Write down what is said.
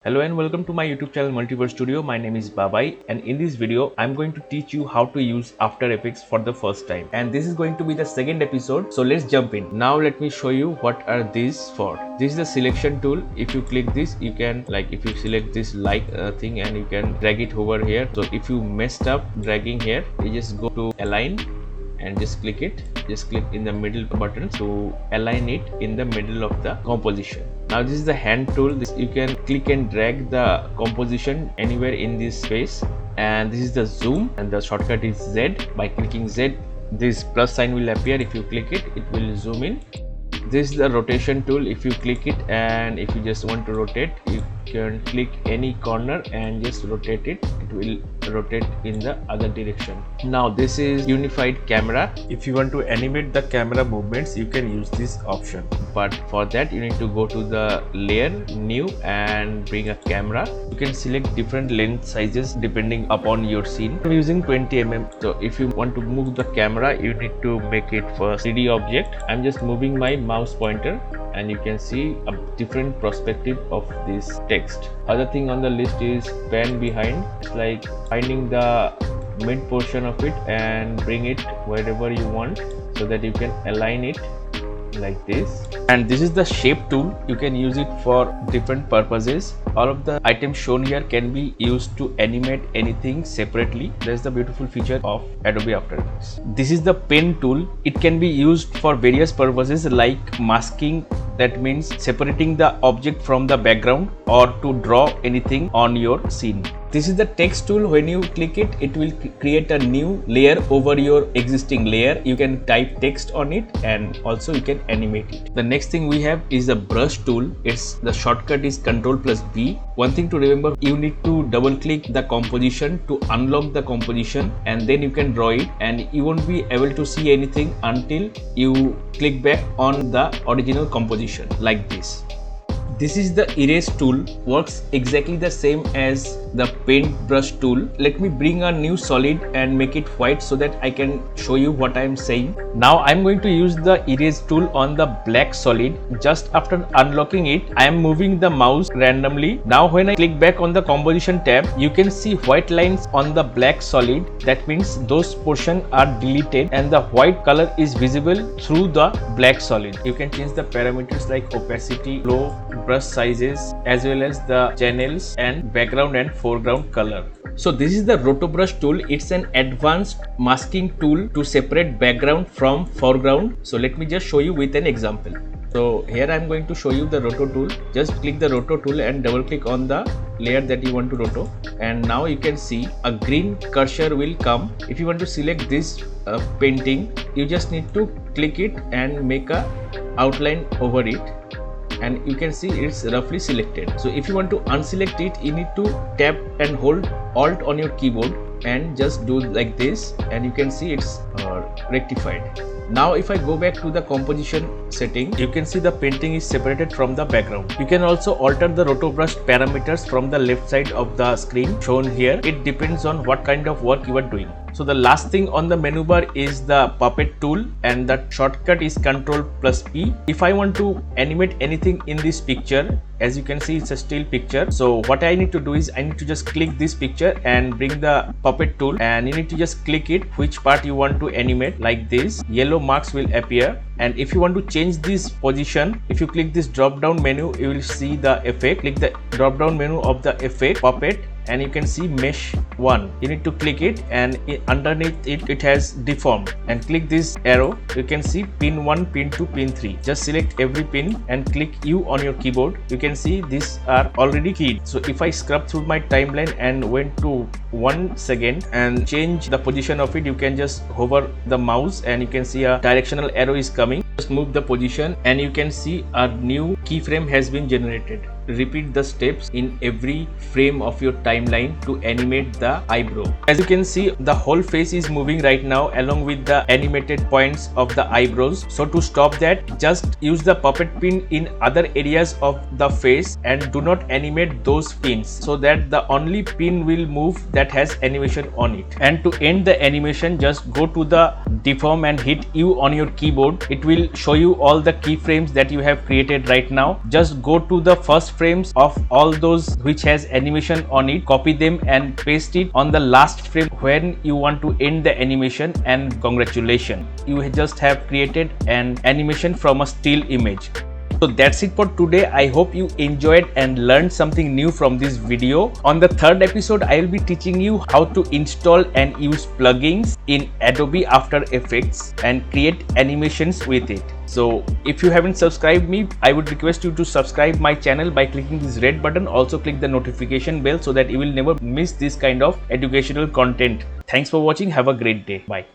Hello and welcome to my YouTube channel MultiVerse Studio. My name is Babai and in this video I'm going to teach you how to use After Effects for the first time, and this is going to be the second episode, so let's jump in. Now let me show you what are these for. This is the selection tool. If you click this, you can if you select this thing and you can drag it over here. So if you messed up dragging here, you just go to align and just click it. Just click in the middle button to align it in the middle of the composition. Now this is the hand tool. You can click and drag the composition anywhere in this space, and this is the zoom, and the shortcut is Z. By clicking Z, this plus sign will appear. If you click it, it will zoom in. This is the rotation tool. If you click it and if you just want to rotate, you can click any corner and just rotate it. It will rotate in the other direction. Now this is unified camera. If you want to animate the camera movements, you can use this option, but for that you need to go to the layer, new, and bring a camera. You can select different length sizes depending upon your scene. I'm using 20 mm, so if you want to move the camera, you need to make it first 3D object. I'm just moving my mouse pointer and you can see a different perspective of this text. Other thing on the list is pan behind. It's like finding the mid portion of it and bring it wherever you want so that you can align it like this. And this is the shape tool. You can use it for different purposes. All of the items shown here can be used to animate anything separately. That's the beautiful feature of Adobe After Effects. This is the pen tool. It can be used for various purposes like masking, that means separating the object from the background, or to draw anything on your scene. This is the text tool. When you click it, it will create a new layer over your existing layer. You can type text on it and also you can animate it. The next thing we have is the brush tool. The shortcut is Ctrl+B. One thing to remember, you need to double click the composition to unlock the composition, and then you can draw it, and you won't be able to see anything until you click back on the original composition like this. This is the erase tool. Works exactly the same as the paintbrush tool. Let me bring a new solid and make it white so that I can show you what I am saying. Now I'm going to use the erase tool on the black solid. Just after unlocking it, I am moving the mouse randomly. Now when I click back on the composition tab, you can see white lines on the black solid. That means those portions are deleted and the white color is visible through the black solid. You can change the parameters like opacity, flow, brush sizes, as well as the channels and background and foreground color. So this is the roto brush tool. It's an advanced masking tool to separate background from foreground. So let me just show you with an example. So here I'm going to show you the roto tool. Just click the roto tool and double click on the layer that you want to roto, and now you can see a green cursor will come. If you want to select this painting, you just need to click it and make a outline over it, and you can see it's roughly selected. So if you want to unselect it, you need to tap and hold Alt on your keyboard and just do like this, and you can see it's rectified. Now if I go back to the composition setting, you can see the painting is separated from the background. You can also alter the roto brush parameters from the left side of the screen shown here. It depends on what kind of work you are doing. So the last thing on the menu bar is the puppet tool, and the shortcut is Ctrl+P. If I want to animate anything in this picture, as you can see it's a still picture, so what I need to do is I need to just click this picture and bring the puppet tool, and you need to just click it which part you want to animate like this. Yellow marks will appear, and if you want to change this position, if you click this drop down menu, you will see the effect. Click the drop down menu of the effect puppet, and you can see mesh 1. You need to click it, and underneath it has deformed, and click this arrow. You can see pin 1, pin 2, pin 3. Just select every pin and click U on your keyboard. You can see these are already keyed. So if I scrub through my timeline and went to 1 second and change the position of it, you can just hover the mouse and you can see a directional arrow is coming. Just move the position and you can see a new keyframe has been generated. Repeat the steps in every frame of your timeline to animate the eyebrow. As you can see, the whole face is moving right now along with the animated points of the eyebrows. So to stop that, just use the puppet pin in other areas of the face and do not animate those pins, so that the only pin will move that has animation on it. And to end the animation, just go to the deform and hit U on your keyboard. It will show you all the keyframes that you have created right now. Just go to the first frames of all those which has animation on it, copy them and paste it on the last frame when you want to end the animation, and congratulations, you just have created an animation from a still image. So that's it for today. I hope you enjoyed and learned something new from this video. On the third episode, I will be teaching you how to install and use plugins in Adobe After Effects and create animations with it. So if you haven't subscribed me, I would request you to subscribe my channel by clicking this red button. Also click the notification bell so that you will never miss this kind of educational content. Thanks for watching. Have a great day. Bye.